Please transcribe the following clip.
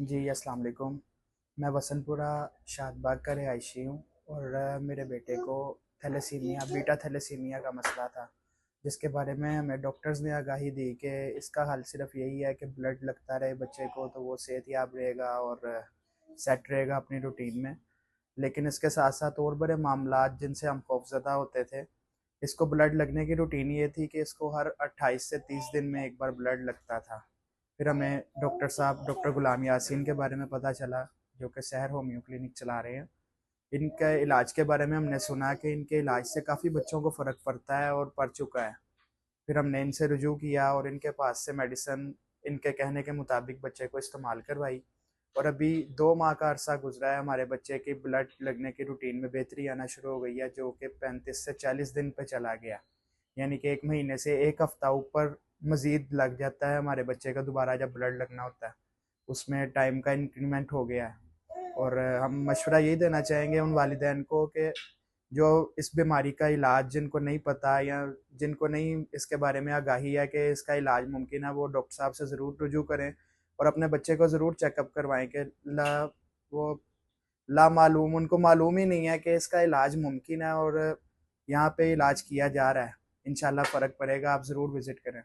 जी, अस्सलाम वालेकुम। मैं वसंतपुरा शादबाग का रिहायशी हूँ और मेरे बेटे को थैलेसीमिया बीटा थैलेसीमिया का मसला था, जिसके बारे में हमें डॉक्टर्स ने आगाही दी कि इसका हल सिर्फ यही है कि ब्लड लगता रहे बच्चे को, तो वो सेहतयाब रहेगा और सेट रहेगा अपनी रूटीन में। लेकिन इसके साथ साथ और बड़े मामलात जिनसे हम खौफजदा होते थे। इसको ब्लड लगने की रूटीन ये थी कि इसको हर 28 से 30 दिन में एक बार ब्लड लगता था। फिर हमें डॉक्टर गुलाम यासीन के बारे में पता चला, जो कि शहर होम्यो क्लिनिक चला रहे हैं। इनके इलाज के बारे में हमने सुना कि इनके इलाज से काफ़ी बच्चों को फ़र्क पड़ता है और पड़ चुका है। फिर हमने इनसे रुजू किया और इनके पास से मेडिसिन इनके कहने के मुताबिक बच्चे को इस्तेमाल करवाई। और अभी 2 माह का अरसा गुजरा है, हमारे बच्चे की ब्लड लगने की रूटीन में बेहतरी आना शुरू हो गई है, जो कि 35 से 40 दिन पे चला गया। यानी कि 1 महीने से 1 हफ्ता ऊपर मजीद लग जाता है हमारे बच्चे का दोबारा जब ब्लड लगना होता है, उसमें टाइम का इंक्रीमेंट हो गया है। और हम मशवरा यही देना चाहेंगे उन वालिदैन को कि जो इस बीमारी का इलाज जिनको नहीं पता या जिनको नहीं इसके बारे में आगाही है कि इसका इलाज मुमकिन है, वो डॉक्टर साहब से ज़रूर रुजू करें और अपने बच्चे को ज़रूर चेकअप करवाएं कि वो लामालूम उनको मालूम ही नहीं है कि इसका इलाज मुमकिन है और यहाँ पे इलाज किया जा रहा है। इंशाल्लाह फ़र्क पड़ेगा, आप ज़रूर विज़िट करें।